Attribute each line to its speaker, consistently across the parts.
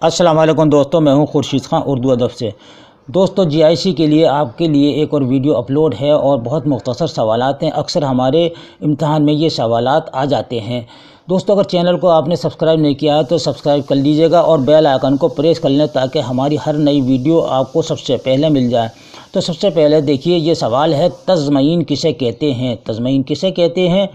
Speaker 1: अस्सलाम वालेकुम दोस्तों, मैं हूं खुर्शीद खान उर्दू अदब से। दोस्तों GIC के लिए आपके लिए एक और वीडियो अपलोड है और बहुत मुख्तसर सवालात हैं। अक्सर हमारे इम्तहान में ये सवालात आ जाते हैं। दोस्तों अगर चैनल को आपने सब्सक्राइब नहीं किया है तो सब्सक्राइब कर लीजिएगा और बेल आइकन को प्रेस कर लें ताकि हमारी हर नई वीडियो आपको सबसे पहले मिल जाए। तो सबसे पहले देखिए, ये सवाल है, तज़मीन किसे कहते हैं? तज़मीन किसे कहते हैं?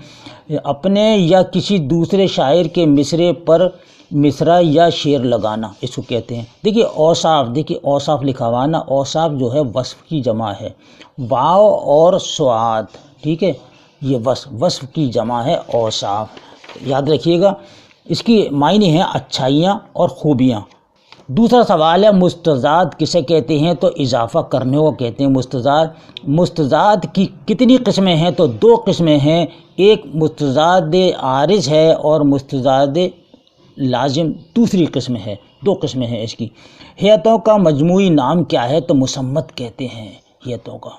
Speaker 1: अपने या किसी दूसरे शायर के मिसरे पर मिसरा या शेर लगाना, इसको कहते हैं। देखिए औसाफ, देखिए औसाफ लिखा हुआ ना, औसाफ जो है वस्फ़ की जमा है, वाव और स्वाद, ठीक है, ये वस्फ़ की जमा है औसाफ, याद रखिएगा। इसकी मायने हैं अच्छाइयाँ और खूबियाँ। दूसरा सवाल है, मुस्तज़ाद किसे कहते हैं? तो इजाफ़ा करने को कहते हैं मुस्तज़ाद की कितनी किस्में हैं? तो दो किस्में हैं, एक मुस्तज़ाद आरिज़ है और मुस्तज़ाद लाजिम दूसरी किस्म है, दो किस्में हैं इसकी। हैतों का मजमूई नाम क्या है? तो मुसम्मत कहते हैं। हैतों का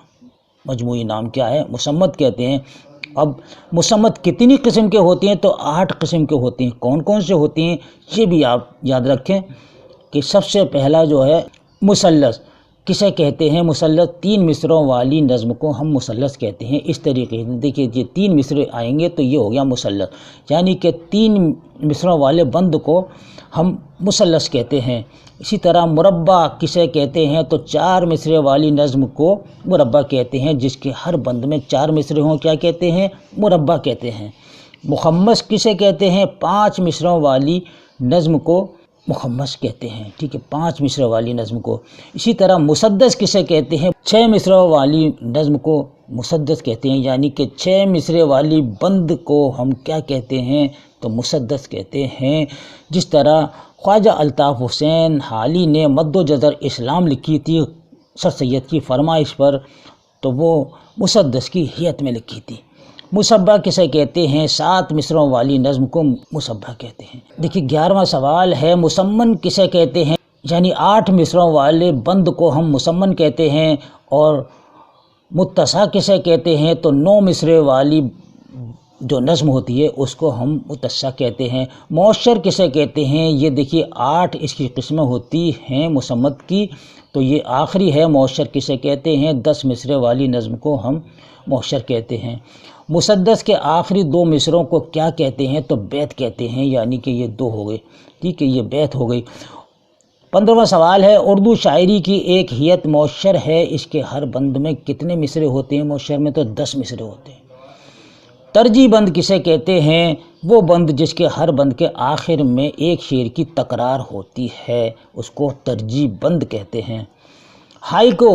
Speaker 1: मजमूई नाम क्या है? मुसम्मत कहते हैं। अब मुसम्मत कितनी किस्म के होते हैं? तो 8 किस्म के होते हैं। कौन कौन से होते हैं ये भी आप याद रखें कि सबसे पहला जो है मुसल्लस किसे कहते हैं? मुसल्लस 3 मिसरों वाली नज़्म को हम मुसल्लस कहते हैं। इस तरीके से देखिए, ये 3 मिसरे आएंगे तो ये हो गया मुसल्लस, यानी कि 3 मिसरों वाले बंद को हम मुसल्लस कहते हैं। इसी तरह मुरब्बा किसे कहते हैं? तो 4 मिसरे वाली नज़्म को मुरब्बा कहते हैं, जिसके हर बंद में 4 मिसरे हों, क्या कहते हैं? मुरब्बा कहते हैं। मुखम्मस किसे कहते हैं? 5 मिसरों वाली नज़्म को मुखम्मस कहते हैं, ठीक है, 5 मिसरों वाली नज़्म को। इसी तरह मुसद्दस किसे कहते हैं? 6 मिसरों वाली नज़्म को मुसद्दस कहते हैं, यानी कि 6 मिसरे वाली बंद को हम क्या कहते हैं? तो मुसद्दस कहते हैं। जिस तरह ख्वाजा अल्ताफ़ हुसैन हाली ने मद्दो जज़र इस्लाम लिखी थी सर सैयद की फरमाइश पर, तो वो मुसद्दस की हैत में लिखी थी। मुसब्बा किसे कहते हैं? 7 मिसरों वाली नज़्म को मुसब्बा कहते हैं। देखिए 11वां सवाल है, मुसम्मन किसे कहते हैं? यानी 8 मिसरों वाले बंद को हम मुसम्मन कहते हैं। और मुत्तसा किसे कहते हैं? तो 9 मिसरे वाली जो नज़्म होती है उसको हम मुत्तसा कहते हैं। मौशर किसे कहते हैं? ये देखिए 8 इसकी किस्में होती हैं मुसम्मत की, तो ये आखिरी है। मौशर किसे कहते हैं? 10 मिसरे वाली नज़्म को हम मौशर कहते हैं। मुसद्दस के आखिरी 2 मिसरों को क्या कहते हैं? तो बैत कहते हैं, यानी कि ये 2 हो गए, ठीक है, ये बैत हो गई। 15वां सवाल है, उर्दू शायरी की एक हैत मौशर है, इसके हर बंद में कितने मिसरे होते हैं? मौशर में तो 10 मिसरे होते हैं। तरजीह बंद किसे कहते हैं? वो बंद जिसके हर बंद के आखिर में एक शेर की तकरार होती है, उसको तरजीह बंद कहते हैं। हाइको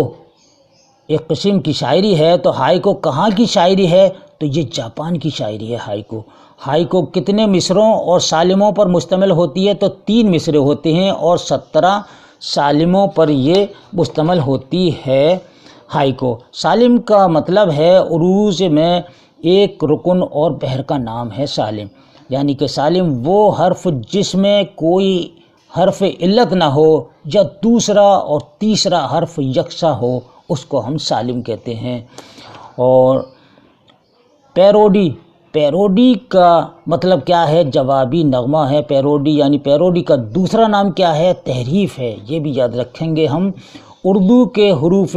Speaker 1: एक किस्म की शायरी है, तो हाइको कहाँ की शायरी है? तो ये जापान की शायरी है हाइको। हाइको कितने मिसरों और सालिमों पर मुश्तमिल होती है? तो 3 मिसरे होते हैं और 17 सालिमों पर ये मुश्तमिल होती है हाइको। सालिम का मतलब है उरूज में एक रुकन और बहर का नाम है सालिम, यानी कि सालिम वो हर्फ जिसमें कोई हर्फ इल्लत ना हो या दूसरा और तीसरा हर्फ यकसा हो, उसको हम सालिम कहते हैं। और पैरोडी का मतलब क्या है? जवाबी नगमा है पैरोडी, यानी पैरोडी का दूसरा नाम क्या है? तहरीफ है, ये भी याद रखेंगे हम। उर्दू के हरूफ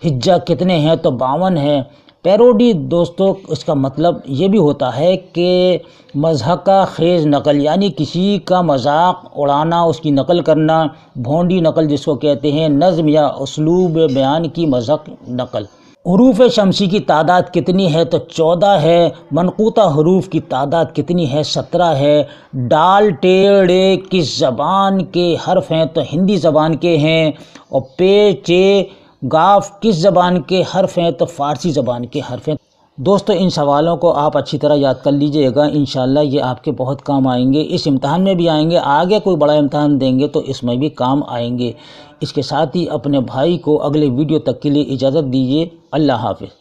Speaker 1: हिज्जा कितने हैं? तो 52 है। पैरोडी दोस्तों इसका मतलब ये भी होता है कि मज़हक़ा ख़ेज़ नकल, यानी किसी का मजाक उड़ाना, उसकी नकल करना, भोंडी नकल जिसको कहते हैं, नज़्म या उसलूब बयान की मज़हक़ नकल। हरूफ शमसी की तादाद कितनी है? तो 14 है। मनक़ूता हरूफ की तादाद कितनी है? 17 है। डाल टेढ़े किस ज़बान के हर्फ हैं? तो हिंदी ज़बान के हैं। और पे चे गाफ किस ज़बान के हर्फ हैं? तो फ़ारसी ज़बान के हर्फ हैं। दोस्तों इन सवालों को आप अच्छी तरह याद कर लीजिएगा, इंशाअल्लाह ये आपके बहुत काम आएंगे। इस इम्तहान में भी आएंगे, आगे कोई बड़ा इम्तहान देंगे तो इसमें भी काम आएंगे। इसके साथ ही अपने भाई को अगले वीडियो तक के लिए इजाज़त दीजिए। अल्लाह हाफ़िज़।